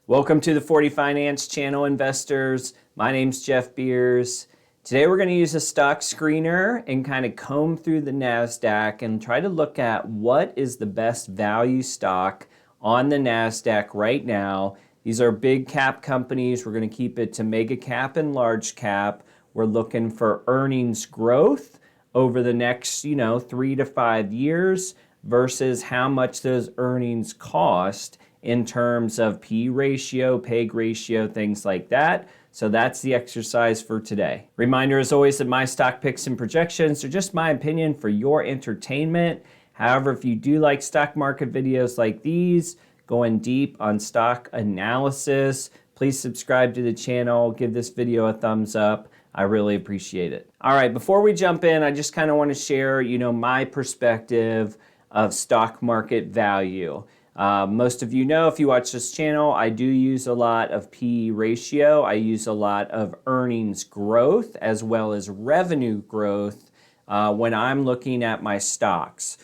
Welcome to the 40 Finance channel, investors. My name's Jeff Beers. Today we're going to use a stock screener and kind of comb through the NASDAQ and try to look at what is the best value stock on the NASDAQ right now. These are big cap companies. We're going to keep it to mega cap and large cap. We're looking for earnings growth over the next, 3 to 5 years versus how much those earnings cost in terms of P ratio, PEG ratio, things like that. So that's the exercise for today. Reminder as always that my stock picks and projections are just my opinion for your entertainment. However, if you do like stock market videos like these, going deep on stock analysis, please subscribe to the channel, give this video a thumbs up. I really appreciate it. All right, before we jump in, I just kind of want to share, my perspective of stock market value. Most of you know, if you watch this channel, I do use a lot of P ratio. I use a lot of earnings growth as well as revenue growth when I'm looking at my stocks.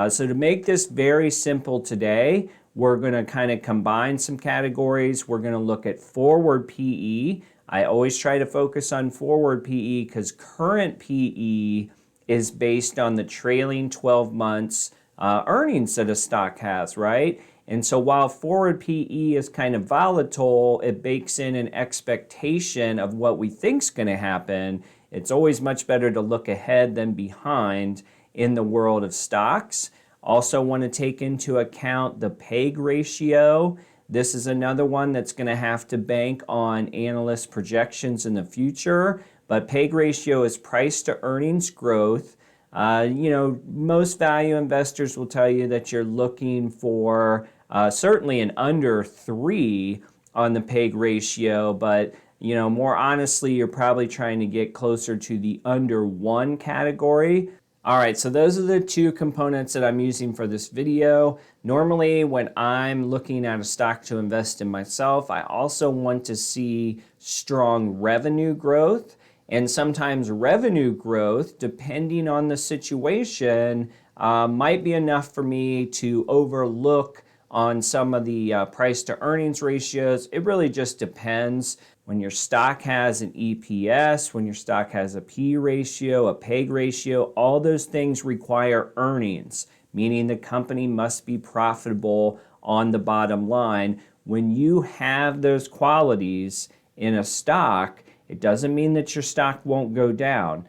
So to make this very simple today, we're going to kind of combine some categories. We're going to look at forward PE. I always try to focus on forward PE because current PE is based on the trailing 12 months earnings that a stock has, right? And so while forward PE is kind of volatile, it bakes in an expectation of what we think is going to happen. It's always much better to look ahead than behind in the world of stocks. Also want to take into account the PEG ratio. This is another one that's going to have to bank on analyst projections in the future, but PEG ratio is price to earnings growth. Most value investors will tell you that you're looking for certainly an under 3 on the PEG ratio, but more honestly, you're probably trying to get closer to the under 1 category. All right, so those are the two components that I'm using for this video. Normally, when I'm looking at a stock to invest in myself, I also want to see strong revenue growth. And sometimes revenue growth, depending on the situation, might be enough for me to overlook on some of the price to earnings ratios. It really just depends. When your stock has an EPS, when your stock has a P ratio, a PEG ratio, all those things require earnings, meaning the company must be profitable on the bottom line. When you have those qualities in a stock, it doesn't mean that your stock won't go down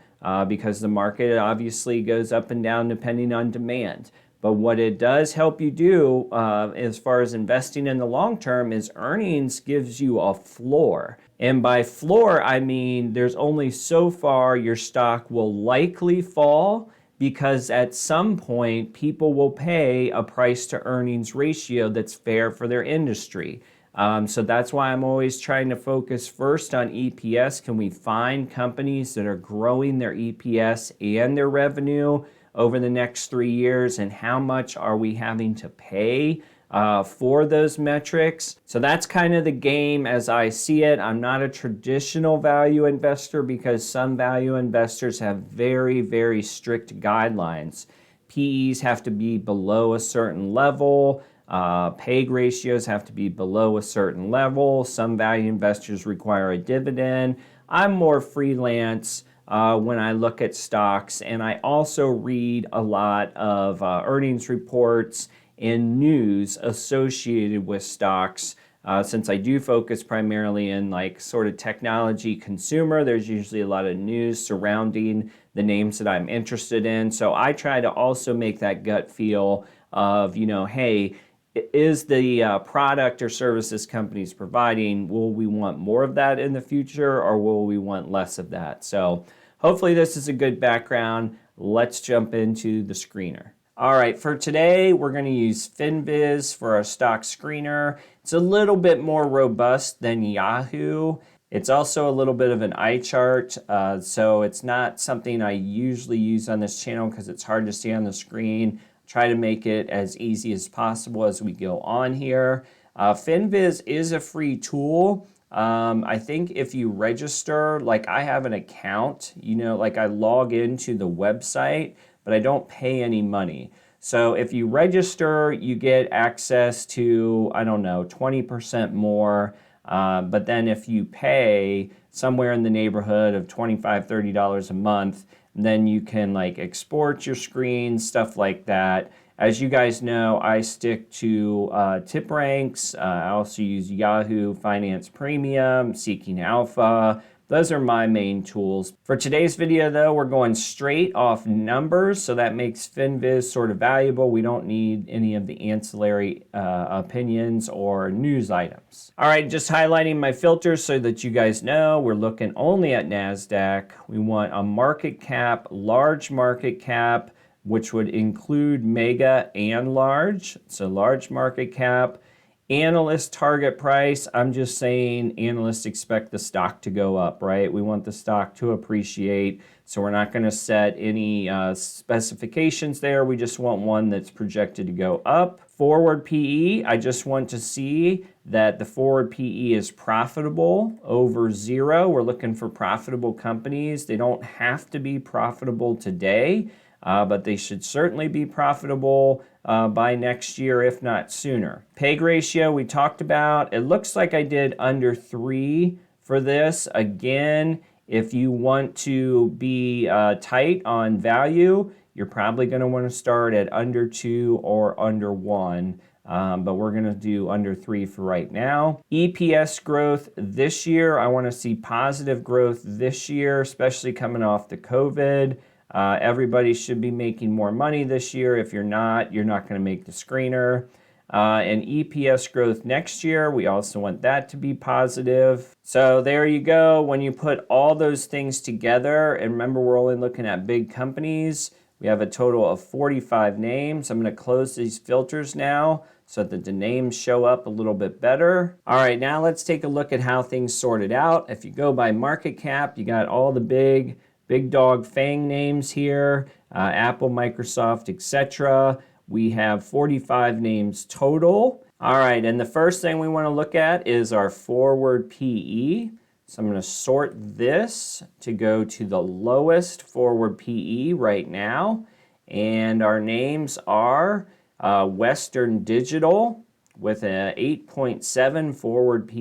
because the market obviously goes up and down depending on demand. But what it does help you do as far as investing in the long term is earnings gives you a floor. And by floor, I mean there's only so far your stock will likely fall because at some point people will pay a price to earnings ratio that's fair for their industry. So that's why I'm always trying to focus first on EPS. Can we find companies that are growing their EPS and their revenue over the next 3 years, and how much are we having to pay for those metrics? So that's kind of the game as I see it. I'm not a traditional value investor because some value investors have very, very strict guidelines. PEs have to be below a certain level. PEG ratios have to be below a certain level. Some value investors require a dividend. I'm more freelance when I look at stocks, and I also read a lot of earnings reports and news associated with stocks. Since I do focus primarily in sort of technology consumer, there's usually a lot of news surrounding the names that I'm interested in. So I try to also make that gut feel of, hey, is the product or services companies providing, will we want more of that in the future or will we want less of that? So hopefully this is a good background. Let's jump into the screener. All right, for today, we're going to use FinViz for our stock screener. It's a little bit more robust than Yahoo. It's also a little bit of an eye chart, so it's not something I usually use on this channel because it's hard to see on the screen. Try to make it as easy as possible as we go on here. FinViz is a free tool. I think if you register, I have an account, I log into the website, but I don't pay any money. So if you register, you get access to, I don't know, 20% more. But then if you pay somewhere in the neighborhood of $25, $30 a month, then you can like export your screen, stuff like that. As you guys know, I stick to TipRanks. I also use Yahoo Finance Premium, Seeking Alpha. Those are my main tools. For today's video though, we're going straight off numbers, so that makes FinViz sort of valuable. We don't need any of the ancillary opinions or news items. All right, just highlighting my filters so that you guys know we're looking only at NASDAQ. We want a market cap, large market cap, which would include mega and large. So large market cap. Analyst target price, I'm just saying analysts expect the stock to go up, right? We want the stock to appreciate, so we're not going to set any specifications there. We just want one that's projected to go up. Forward PE, I just want to see that the forward PE is profitable over 0. We're looking for profitable companies. They don't have to be profitable today, but they should certainly be profitable by next year, if not sooner. PEG ratio we talked about. It looks like I did under 3 for this. Again, if you want to be tight on value, you're probably going to want to start at under 2 or under 1. But we're going to do under 3 for right now. EPS growth this year, I want to see positive growth this year, especially coming off the COVID. Everybody should be making more money this year. If you're not going to make the screener. And EPS growth next year, we also want that to be positive. So there you go. When you put all those things together, and remember we're only looking at big companies, we have a total of 45 names. I'm going to close these filters now so that the names show up a little bit better. All right, now let's take a look at how things sorted out. If you go by market cap, you got all the big dog FANG names here, Apple, Microsoft, etc. We have 45 names total. All right, and the first thing we want to look at is our forward PE. So I'm going to sort this to go to the lowest forward PE right now. And our names are Western Digital with an 8.7 forward PE.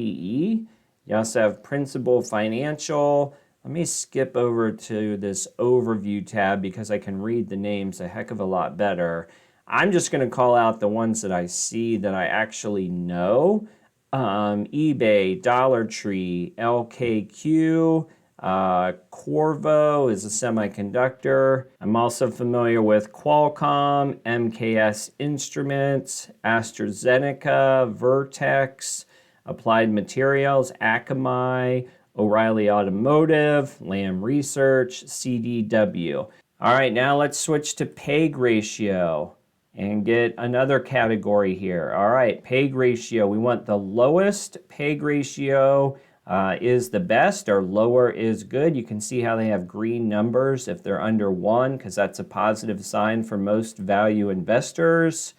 You also have Principal Financial. Let me skip over to this overview tab because I can read the names a heck of a lot better. I'm just going to call out the ones that I see that I actually know. eBay, Dollar Tree, LKQ, Qorvo is a semiconductor. I'm also familiar with Qualcomm, MKS Instruments, AstraZeneca, Vertex, Applied Materials, Akamai, O'Reilly Automotive, Lam Research, CDW. All right, now let's switch to PEG ratio and get another category here. All right, PEG ratio. We want the lowest PEG ratio is the best, or lower is good. You can see how they have green numbers if they're under 1, because that's a positive sign for most value investors.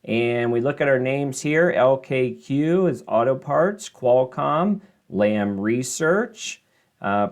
And we look at our names here. LKQ is Auto Parts, Qualcomm, Lam Research,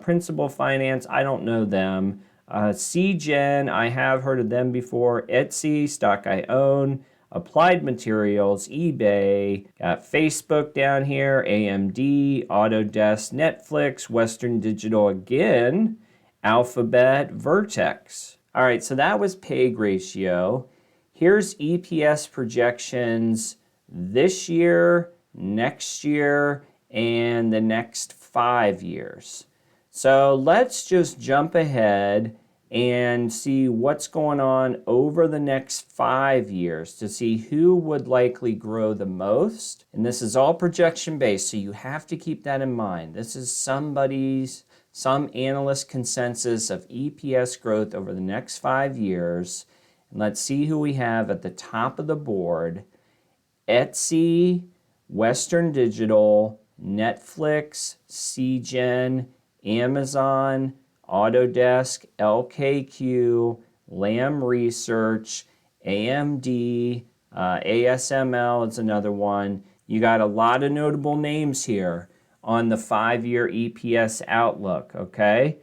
Principal Finance, I don't know them. Seagen, I have heard of them before. Etsy, stock I own. Applied Materials, eBay, got Facebook down here, AMD, Autodesk, Netflix, Western Digital again, Alphabet, Vertex. All right, so that was PEG ratio. Here's EPS projections this year, next year, and the next 5 years. So let's just jump ahead and see what's going on over the next 5 years to see who would likely grow the most. And this is all projection based, so you have to keep that in mind. This is some analyst consensus of EPS growth over the next 5 years. And let's see who we have at the top of the board. Etsy, Western Digital, Netflix, Seagen, Amazon, Autodesk, LKQ, Lam Research, AMD, ASML is another one. You got a lot of notable names here on the 5-year EPS outlook, okay?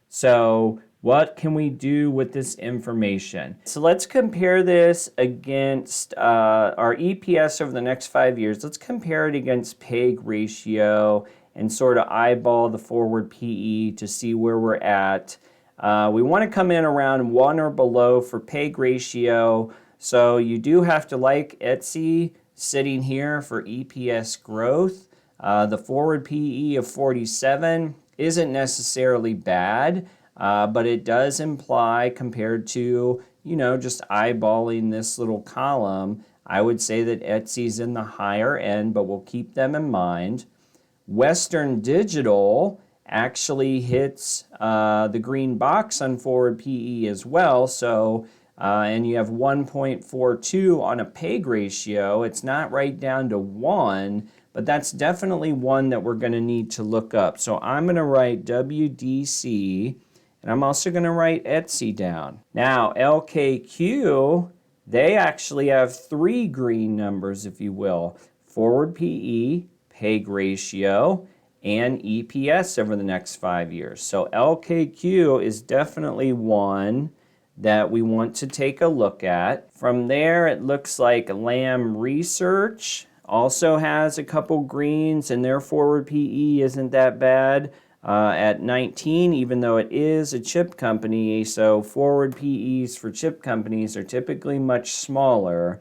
So What can we do with this information? So let's compare this against our EPS over the next 5 years. Let's compare it against PEG ratio and sort of eyeball the forward PE to see where we're at. We want to come in around 1 or below for PEG ratio. So you do have to like Etsy sitting here for EPS growth. The forward PE of 47 isn't necessarily bad. But it does imply, compared to, just eyeballing this little column, I would say that Etsy's in the higher end, but we'll keep them in mind. Western Digital actually hits the green box on forward PE as well. So, and you have 1.42 on a PEG ratio. It's not right down to 1, but that's definitely one that we're going to need to look up. So I'm going to write WDC. And I'm also going to write Etsy down. Now, LKQ, they actually have 3 green numbers, if you will. Forward PE, PEG ratio, and EPS over the next 5 years. So LKQ is definitely one that we want to take a look at. From there, it looks like Lam Research also has a couple greens, and their forward PE isn't that bad. At 19, even though it is a chip company, so forward PEs for chip companies are typically much smaller.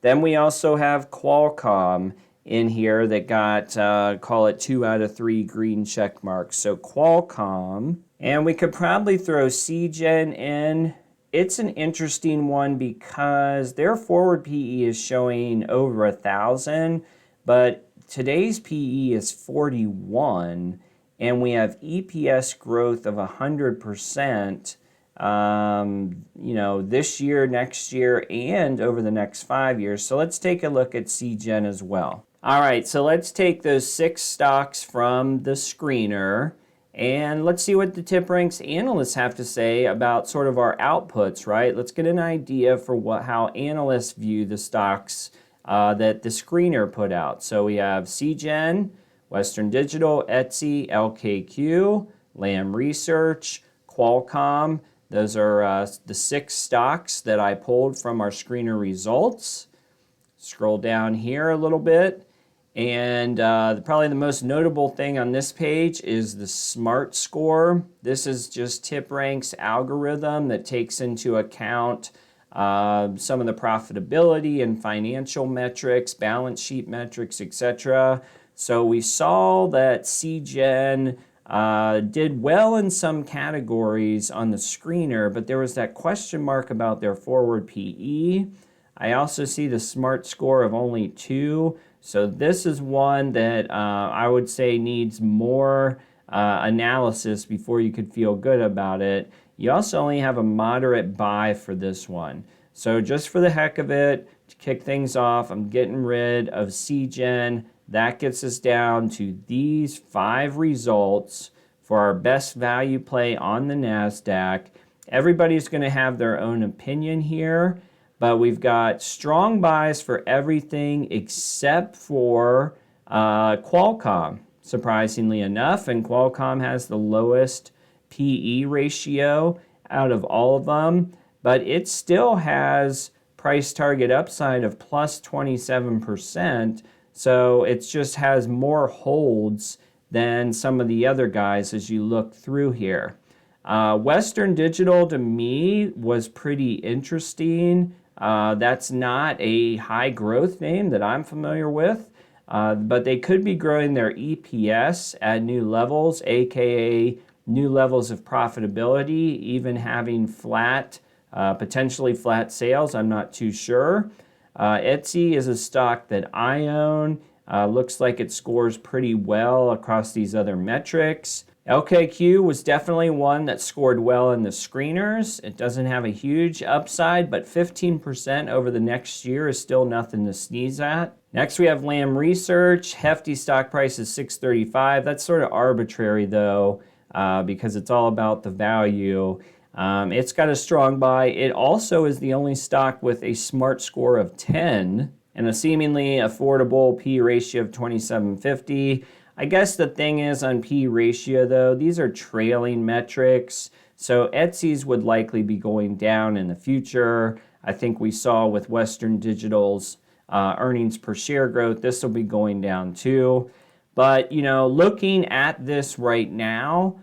Then we also have Qualcomm in here that got, call it 2 out of 3 green check marks. So Qualcomm, and we could probably throw Seagen in. It's an interesting one because their forward PE is showing over 1,000, but today's PE is 41. And we have EPS growth of 100%, this year, next year, and over the next 5 years. So let's take a look at SGEN as well. All right, so let's take those 6 stocks from the screener, and let's see what the TipRanks analysts have to say about sort of our outputs, right? Let's get an idea for how analysts view the stocks that the screener put out. So we have SGEN, Western Digital, Etsy, LKQ, Lam Research, Qualcomm. Those are the 6 stocks that I pulled from our screener results. Scroll down here a little bit. And probably the most notable thing on this page is the SMART score. This is just TipRanks algorithm that takes into account some of the profitability and financial metrics, balance sheet metrics, etc. So we saw that SGEN did well in some categories on the screener, but there was that question mark about their forward PE. I also see the SMART score of only 2. So this is one that I would say needs more analysis before you could feel good about it. You also only have a moderate buy for this one. So just for the heck of it, to kick things off, I'm getting rid of SGEN. That gets us down to these 5 results for our best value play on the NASDAQ. Everybody's going to have their own opinion here, but we've got strong buys for everything except for Qualcomm, surprisingly enough, and Qualcomm has the lowest PE ratio out of all of them, but it still has price target upside of plus 27%. So it just has more holds than some of the other guys as you look through here. Western Digital to me was pretty interesting. That's not a high growth name that I'm familiar with, but they could be growing their EPS at new levels, aka new levels of profitability, even having flat, potentially flat sales. I'm not too sure. Etsy is a stock that I own. Looks like it scores pretty well across these other metrics. LKQ was definitely one that scored well in the screeners. It doesn't have a huge upside, but 15% over the next year is still nothing to sneeze at. Next, we have Lam Research. Hefty stock price is $6.35. That's sort of arbitrary, though, because it's all about the value. It's got a strong buy. It also is the only stock with a SMART score of 10 and a seemingly affordable P ratio of 2750. I guess the thing is on P ratio though, these are trailing metrics. So Etsy's would likely be going down in the future. I think we saw with Western Digital's earnings per share growth, this will be going down too. But, you know, looking at this right now,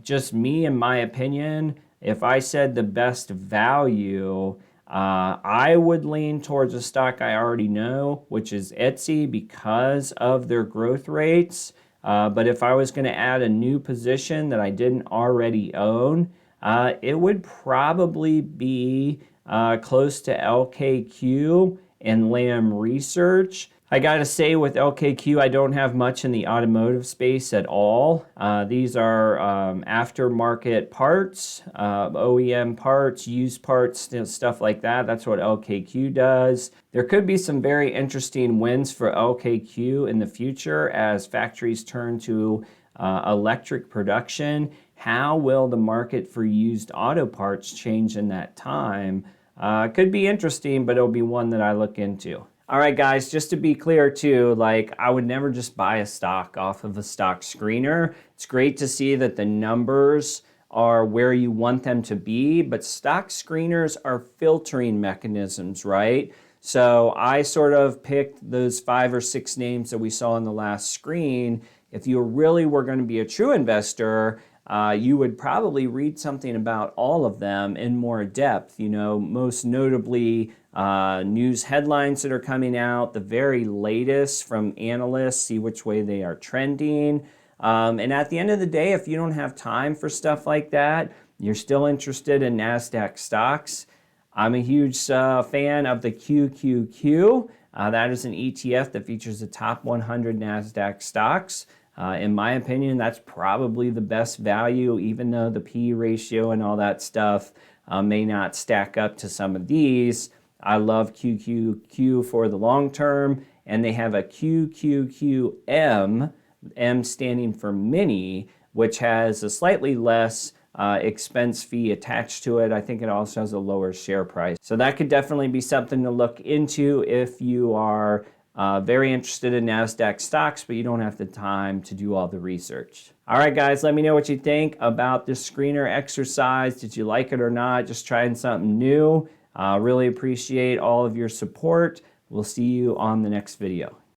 just me in my opinion, if I said the best value, I would lean towards a stock I already know, which is Etsy, because of their growth rates. But if I was going to add a new position that I didn't already own, it would probably be close to LKQ and Lam Research. I gotta say, with LKQ, I don't have much in the automotive space at all. These are aftermarket parts, OEM parts, used parts, stuff like that. That's what LKQ does. There could be some very interesting wins for LKQ in the future as factories turn to electric production. How will the market for used auto parts change in that time? Could be interesting, but it'll be one that I look into. All right, guys, just to be clear too, like I would never just buy a stock off of a stock screener. It's great to see that the numbers are where you want them to be, but stock screeners are filtering mechanisms, right? So I sort of picked those 5 or 6 names that we saw in the last screen. If you really were going to be a true investor, you would probably read something about all of them in more depth, you know, most notably news headlines that are coming out, the very latest from analysts, see which way they are trending. And at the end of the day, if you don't have time for stuff like that, you're still interested in NASDAQ stocks. I'm a huge fan of the QQQ. That is an ETF that features the top 100 NASDAQ stocks. In my opinion, that's probably the best value, even though the P ratio and all that stuff may not stack up to some of these. I love QQQ for the long term, and they have a QQQM, M standing for mini, which has a slightly less expense fee attached to it. I think it also has a lower share price. So that could definitely be something to look into if you are very interested in NASDAQ stocks, but you don't have the time to do all the research. All right, guys, let me know what you think about this screener exercise. Did you like it or not? Just trying something new. Really appreciate all of your support. We'll see you on the next video.